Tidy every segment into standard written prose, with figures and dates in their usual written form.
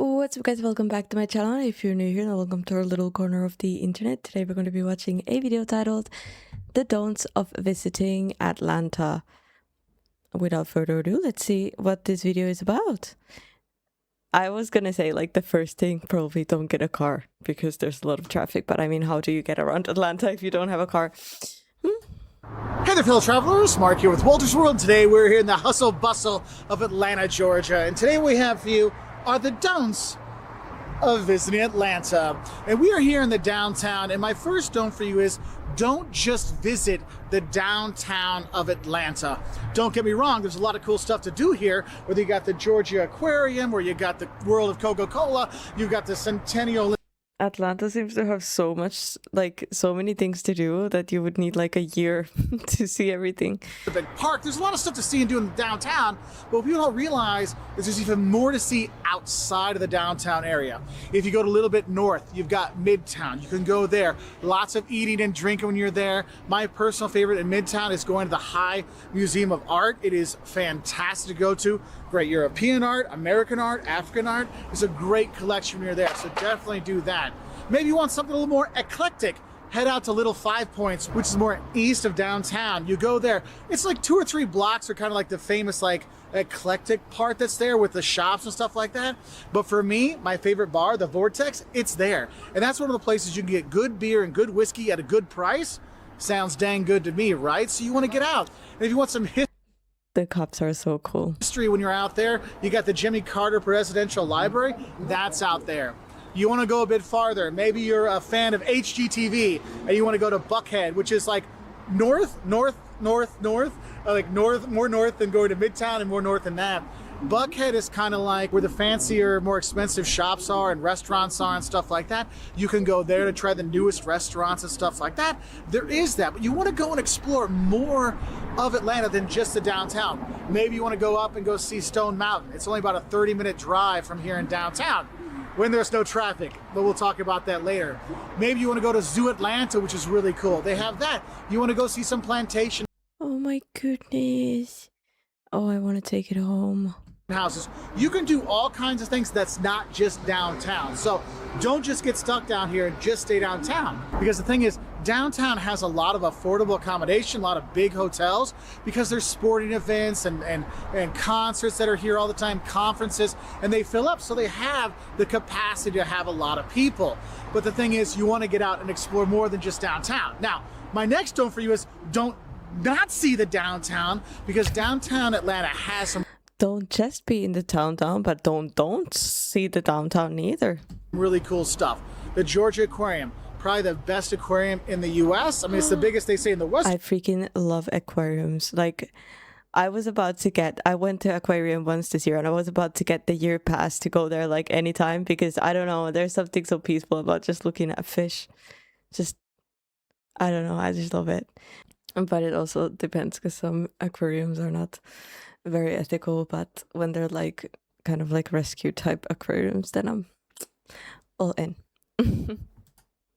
What's up guys, welcome back to my channel. If you're new here, then welcome to our little corner of the internet. Today we're going to be watching a video titled The Don'ts of Visiting Atlanta. Without further ado, let's see what this video is about. I was gonna say, like, the first thing, probably don't get a car because there's a lot of traffic, but I mean, how do you get around Atlanta if you don't have a car? Hey there, fellow travelers. Mark here with Walter's World. Today we're here in the hustle bustle of Atlanta, Georgia, and today we have for you are the don'ts of visiting Atlanta. And we are here in the downtown, and my first don't for you is don't just visit the downtown of Atlanta. Don't get me wrong, there's a lot of cool stuff to do here, whether you got the Georgia Aquarium, or you got the World of Coca-Cola, you've got the Centennial. Atlanta seems to have so much, like, so many things to do that you would need like a year to see everything. The big park, there's a lot of stuff to see and do in the downtown, but what people don't realize is there's even more to see outside of the downtown area. If you go to a little bit north, you've got Midtown. You can go there. Lots of eating and drinking when you're there. My personal favorite in Midtown is going to the High Museum of Art. It is fantastic to go to. Great European art, American art, African art. It's a great collection when you're there, so definitely do that. Maybe you want something a little more eclectic. Head out to Little Five Points, which is more east of downtown. You go there. It's like 2 or 3 blocks are kind of like the famous like eclectic part that's there with the shops and stuff like that. But for me, my favorite bar, the Vortex, it's there. And that's one of the places you can get good beer and good whiskey at a good price. Sounds dang good to me, right? So you want to get out. And if you want some The cups are so cool. history when you're out there, you got the Jimmy Carter Presidential Library. That's out there. You want to go a bit farther. Maybe you're a fan of HGTV and you want to go to Buckhead, which is like more north than going to Midtown and more north than that. Buckhead is kind of like where the fancier, more expensive shops are and restaurants are and stuff like that. You can go there to try the newest restaurants and stuff like that. There is that, but you want to go and explore more of Atlanta than just the downtown. Maybe you want to go up and go see Stone Mountain. It's only about a 30-minute drive from here in downtown when there's no traffic, but we'll talk about that later. Maybe you want to go to Zoo Atlanta, which is really cool. They have that. You want to go see some plantation Oh my goodness. Oh, I want to take it home. houses. You can do all kinds of things that's not just downtown. So don't just get stuck down here and just stay downtown. Because the thing is, downtown has a lot of affordable accommodation, a lot of big hotels, because there's sporting events and concerts that are here all the time, conferences, and they fill up, so they have the capacity to have a lot of people. But the thing is, you want to get out and explore more than just downtown. Now, my next don't for you is don't not see the downtown, because downtown Atlanta has some Don't just be in the downtown, but don't see the downtown either. really cool stuff. The Georgia Aquarium, probably the best aquarium in the US. I mean, it's the biggest, they say, in the West. I freaking love aquariums. Like, I went to aquarium once this year and I was about to get the year pass to go there like anytime, because I don't know, there's something so peaceful about just looking at fish. Just, I don't know, I just love it. But it also depends, because some aquariums are not very ethical, but when they're like kind of like rescue type aquariums, then I'm all in.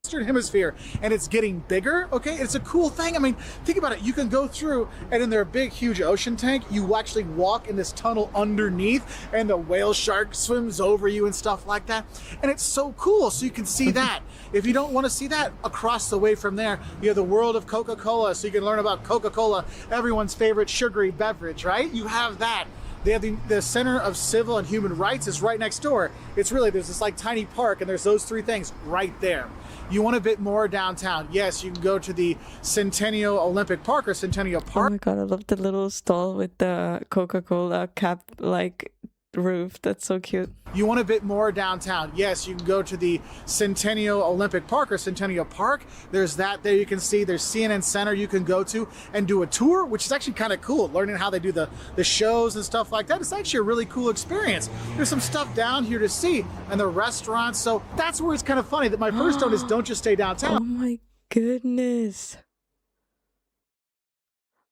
Western Hemisphere, and it's getting bigger. Okay, it's a cool thing. I mean, think about it. You can go through, and in their big huge ocean tank, you actually walk in this tunnel underneath, and the whale shark swims over you and stuff like that, and it's so cool. So you can see that. If you don't want to see that, across the way from there, you have the World of Coca-Cola, so you can learn about Coca-Cola, everyone's favorite sugary beverage, right? You have that. They have the Center of Civil and Human Rights is right next door. It's really, there's this like tiny park, and there's those 3 things right there. You want a bit more downtown? Yes, you can go to the Centennial Olympic Park or Centennial Park. Oh my god, I love the little stall with the Coca-Cola cap like roof. That's so cute. You want a bit more downtown? Yes, you can go to the Centennial Olympic Park or Centennial Park. There's that there you can see. There's CNN Center you can go to and do a tour, which is actually kind of cool, learning how they do the shows and stuff like that. It's actually a really cool experience. There's some stuff down here to see, and the restaurants. So that's where it's kind of funny that my first note is don't just stay downtown. Oh my goodness.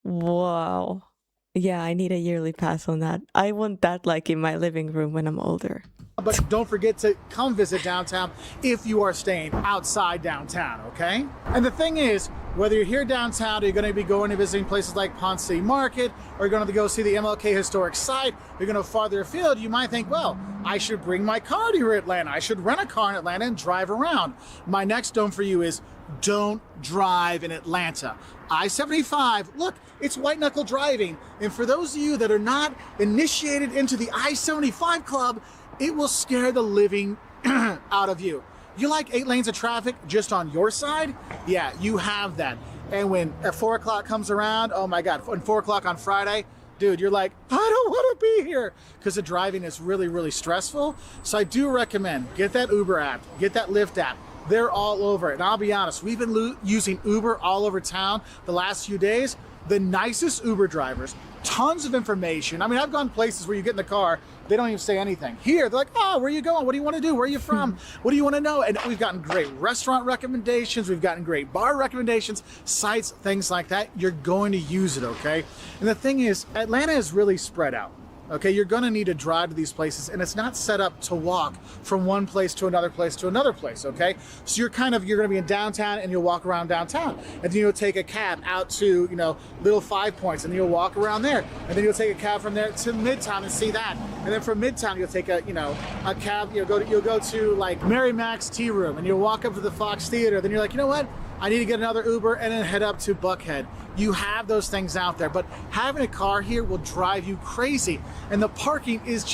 Wow. Yeah, I need a yearly pass on that. I want that like in my living room when I'm older. But don't forget to come visit downtown if you are staying outside downtown, okay? And the thing is, whether you're here downtown or you're going to be going to visiting places like Ponce Market, or you're going to go see the MLK Historic Site, you're going to farther afield, you might think, well, I should bring my car to Atlanta. I should rent a car in Atlanta and drive around. My next don't for you is don't drive in Atlanta. I-75, look, it's white knuckle driving. And for those of you that are not initiated into the I-75 club, it will scare the living out of you. You like 8 lanes of traffic just on your side? Yeah, you have that. And when at 4 o'clock comes around, oh my God, when 4 o'clock on Friday, dude, you're like, I don't want to be here, because the driving is really, really stressful. So I do recommend, get that Uber app, get that Lyft app. They're all over it. And I'll be honest, we've been using Uber all over town the last few days. The nicest Uber drivers, tons of information. I mean, I've gone places where you get in the car, they don't even say anything. Here, they're like, oh, where are you going? What do you want to do? Where are you from? What do you want to know? And we've gotten great restaurant recommendations. We've gotten great bar recommendations, sites, things like that. You're going to use it, okay? And the thing is, Atlanta is really spread out. Okay, you're gonna need to drive to these places, and it's not set up to walk from one place to another place to another place, okay? So you're gonna be in downtown, and you'll walk around downtown. And then you'll take a cab out to, Little Five Points, and then you'll walk around there. And then you'll take a cab from there to Midtown and see that. And then from Midtown, you'll take a cab, you'll go to like Mary Mac's Tea Room, and you'll walk up to the Fox Theater. Then you're like, you know what? I need to get another Uber and then head up to Buckhead. You have those things out there, but having a car here will drive you crazy. And the parking is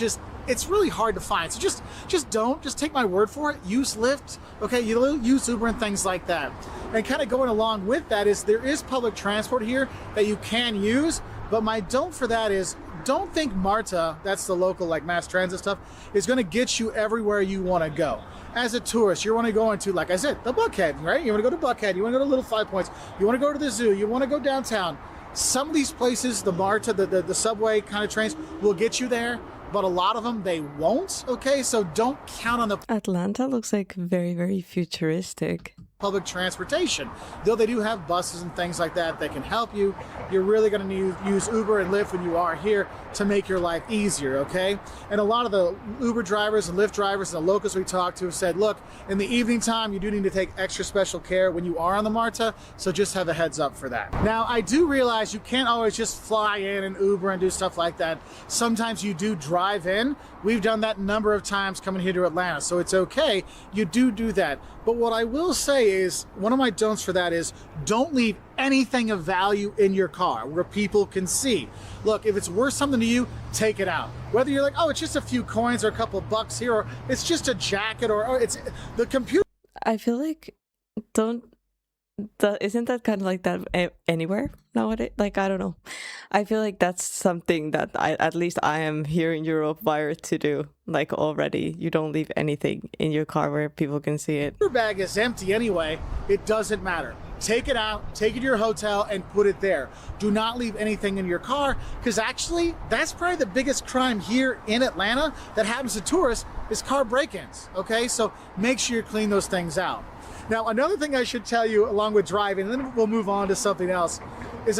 it's really hard to find. So just take my word for it. Use Lyft, okay? You use Uber and things like that. And kind of going along with that is there is public transport here that you can use, but my don't for that is don't think MARTA, that's the local like mass transit stuff, is gonna get you everywhere you wanna go. As a tourist, you want to go into, like I said, the Buckhead, right? You want to go to Buckhead, you want to go to Little Five Points, you want to go to the zoo, you want to go downtown. Some of these places, the MARTA, the subway kind of trains will get you there, but a lot of them, they won't, okay? So don't count on the Atlanta looks like very, very futuristic. Public transportation. Though they do have buses and things like that that can help you, you're really going to use Uber and Lyft when you are here to make your life easier, okay? And a lot of the Uber drivers and Lyft drivers and the locals we talked to have said, look, in the evening time, you do need to take extra special care when you are on the MARTA, so just have a heads up for that. Now, I do realize you can't always just fly in and Uber and do stuff like that. Sometimes you do drive in. We've done that a number of times coming here to Atlanta, so it's okay. You do that. But what I will say is, one of my don'ts for that is, don't leave anything of value in your car where people can see. Look, if it's worth something to you, take it out. Whether you're like, oh, it's just a few coins or a couple bucks here, or it's just a jacket, or it's the computer. I feel like isn't that kind of like that anywhere nowadays? Like, I don't know. I feel like that's something that at least I am here in Europe wired to do. Like already, you don't leave anything in your car where people can see it. Your bag is empty anyway. It doesn't matter. Take it out, take it to your hotel and put it there. Do not leave anything in your car, because actually that's probably the biggest crime here in Atlanta that happens to tourists is car break-ins, okay? So make sure you clean those things out. Now, another thing I should tell you along with driving, and then we'll move on to something else, is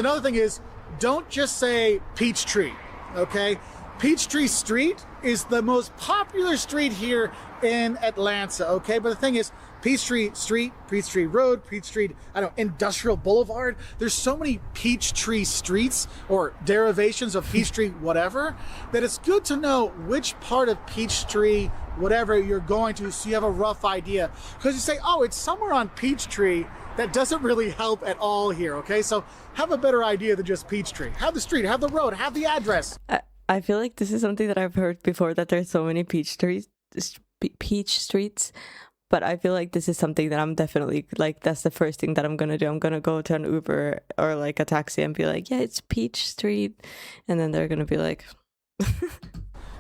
don't just say Peachtree, okay? Peachtree Street is the most popular street here in Atlanta, okay? But the thing is, Peachtree Street, Peachtree Road, Peachtree, Industrial Boulevard. There's so many Peachtree streets or derivations of Peachtree whatever, that it's good to know which part of Peachtree whatever you're going to, so you have a rough idea. Because you say, oh, it's somewhere on Peachtree, that doesn't really help at all here, okay? So have a better idea than just Peachtree. Have the street, have the road, have the address. I feel like this is something that I've heard before, that there's so many peach streets. But I feel like this is something that I'm definitely, like, that's the first thing that I'm going to do. I'm going to go to an Uber or like a taxi and be like, yeah, it's Peach Street. And then they're going to be like...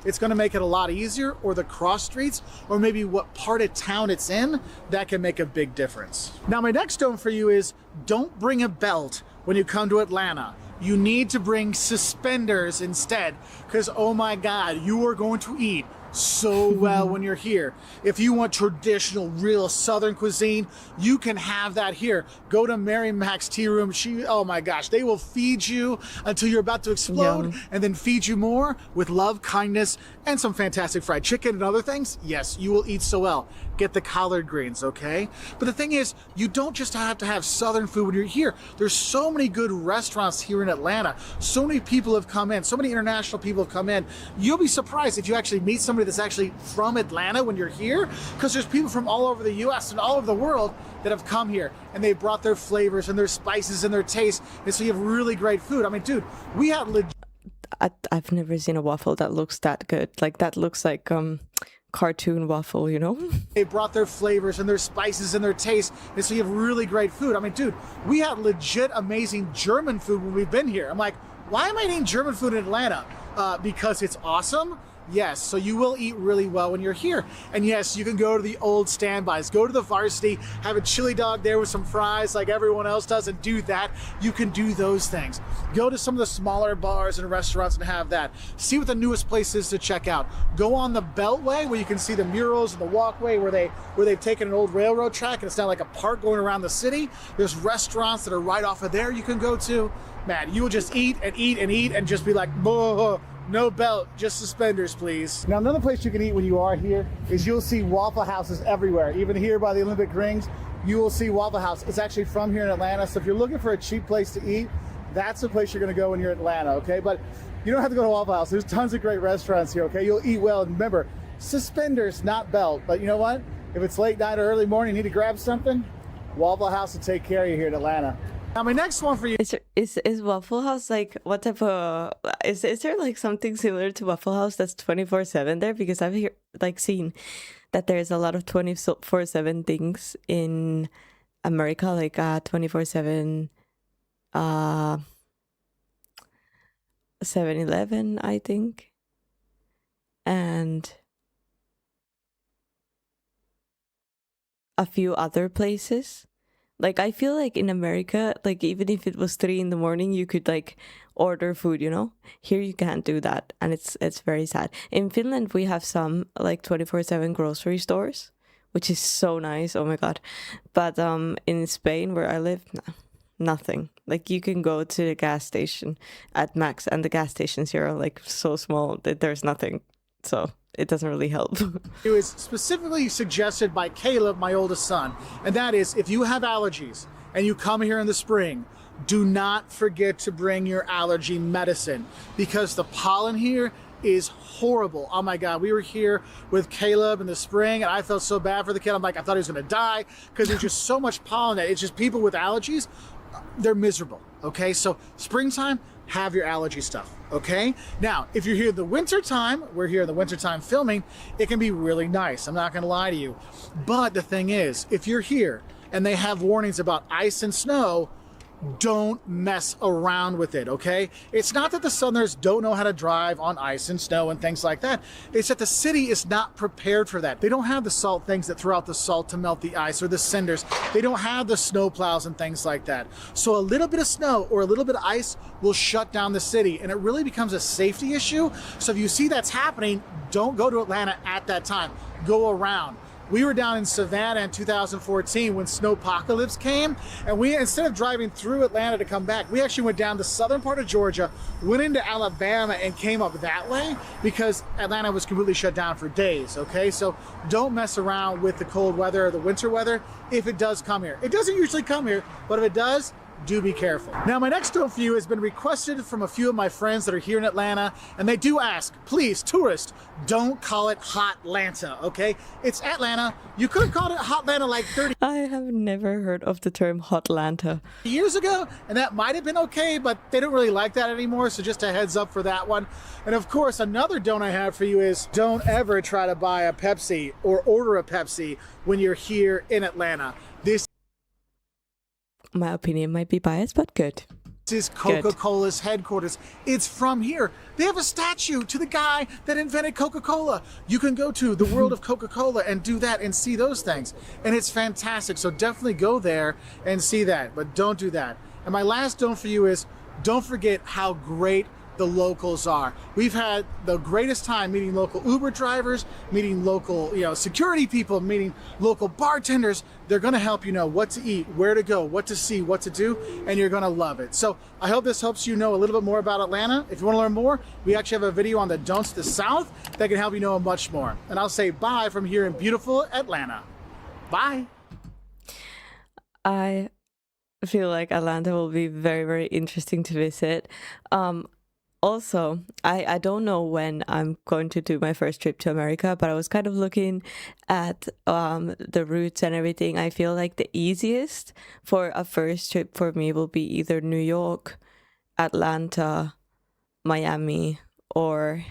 It's going to make it a lot easier, or the cross streets, or maybe what part of town it's in. That can make a big difference. Now, my next don't for you is, don't bring a belt when you come to Atlanta. You need to bring suspenders instead, because oh my God, you are going to eat so well when you're here. If you want traditional, real Southern cuisine, you can have that here. Go to Mary Mac's Tea Room. Oh my gosh, they will feed you until you're about to explode. Yum. And then feed you more with love, kindness, and some fantastic fried chicken and other things. Yes, you will eat so well. Get the collard greens, okay? But the thing is, you don't just have to have Southern food when you're here. There's so many good restaurants here in Atlanta. So many people have come in. So many international people have come in. You'll be surprised if you actually meet somebody that's actually from Atlanta when you're here, because there's people from all over the US and all over the world that have come here, and they brought their flavors and their spices and their taste, and so you have really great food. I mean, dude, we had I've never seen a waffle that looks that good. Like that looks like cartoon waffle, you know? They brought their flavors and their spices and their taste, and so you have really great food. I mean, dude, we had legit amazing German food when we've been here. I'm like, why am I eating German food in Atlanta? Because it's awesome. Yes, so you will eat really well when you're here. And yes, you can go to the old standbys, go to the Varsity, have a chili dog there with some fries like everyone else does, and do that. You can do those things. Go to some of the smaller bars and restaurants and have that. See what the newest place is to check out. Go on the Beltway where you can see the murals and the walkway where they've taken an old railroad track and it's now like a park going around the city. There's restaurants that are right off of there you can go to. Man, you will just eat and eat and eat and just be like, no belt, just suspenders, please. Now, another place you can eat when you are here is you'll see Waffle Houses everywhere. Even here by the Olympic rings, you will see Waffle House. It's actually from here in Atlanta. So if you're looking for a cheap place to eat, that's the place you're gonna go when you're in Atlanta, okay? But you don't have to go to Waffle House. There's tons of great restaurants here, okay? You'll eat well. And remember, suspenders, not belt. But you know what? If it's late night or early morning, you need to grab something, Waffle House will take care of you here in Atlanta. Now, my next one for you is Waffle House like what type of is there like something similar to Waffle House that's 24/7 there? Because I've seen that there's a lot of 24/7 things in America, like 24/7 7-Eleven, I think, and a few other places. Like, I feel like in America, like, even if it was 3 in the morning, you could, like, order food, you know? Here you can't do that, and it's very sad. In Finland, we have some, like, 24/7 grocery stores, which is so nice. Oh, my God. But in Spain, where I live, nothing. Like, you can go to the gas station at max, and the gas stations here are, like, so small that there's nothing. So it doesn't really help. It was specifically suggested by Caleb, my oldest son, and that is if you have allergies and you come here in the spring, do not forget to bring your allergy medicine, because the pollen here is horrible. Oh my God, we were here with Caleb in the spring and I felt so bad for the kid. I'm like, I thought he was gonna die because there's just so much pollen that it's just people with allergies, they're miserable, okay? So springtime, have your allergy stuff, okay? Now, if you're here in the winter time, we're here in the winter time filming, it can be really nice. I'm not gonna lie to you. But the thing is, if you're here and they have warnings about ice and snow, don't mess around with it, okay? It's not that the Southerners don't know how to drive on ice and snow and things like that. It's that the city is not prepared for that. They don't have the salt things that throw out the salt to melt the ice, or the cinders. They don't have the snow plows and things like that. So a little bit of snow or a little bit of ice will shut down the city, and it really becomes a safety issue. So if you see that's happening, don't go to Atlanta at that time. Go around. We were down in Savannah in 2014 when snowpocalypse came, and we, instead of driving through Atlanta to come back, we actually went down the southern part of Georgia, went into Alabama, and came up that way because Atlanta was completely shut down for days, okay? So don't mess around with the cold weather or the winter weather if it does come here. It doesn't usually come here, but if it does, do be careful. Now, my next film for you has been requested from a few of my friends that are here in Atlanta, and they do ask, please, tourists, don't call it Hotlanta, okay? It's Atlanta. You could have called it Hotlanta like 30 I have never heard of the term Hotlanta years ago, and that might have been okay, but they don't really like that anymore, so just a heads up for that one. And of course, another don't I have for you is don't ever try to buy a Pepsi or order a Pepsi when you're here in Atlanta. My opinion might be biased, but good. This is Coca-Cola's headquarters. It's from here. They have a statue to the guy that invented Coca-Cola. You can go to the World of Coca-Cola and do that and see those things. And it's fantastic. So definitely go there and see that, but don't do that. And my last don't for you is don't forget how great the locals are. We've had the greatest time meeting local Uber drivers, meeting local, security people, meeting local bartenders. They're gonna help you know what to eat, where to go, what to see, what to do, and you're gonna love it. So I hope this helps you know a little bit more about Atlanta. If you wanna learn more, we actually have a video on the don'ts to the South that can help you know much more. And I'll say bye from here in beautiful Atlanta. Bye. I feel like Atlanta will be very, very interesting to visit. Also, I don't know when I'm going to do my first trip to America, but I was kind of looking at the routes and everything. I feel like the easiest for a first trip for me will be either New York, Atlanta, Miami, or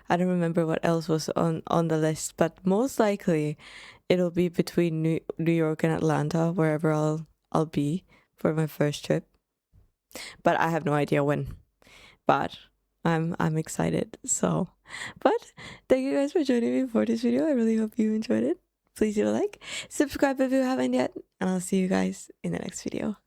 I don't remember what else was on the list, but most likely it'll be between New York and Atlanta, wherever I'll be for my first trip. But I have no idea when. But I'm excited. So, but thank you guys for joining me for this video. I really hope you enjoyed it. Please leave a like, subscribe if you haven't yet, and I'll see you guys in the next video.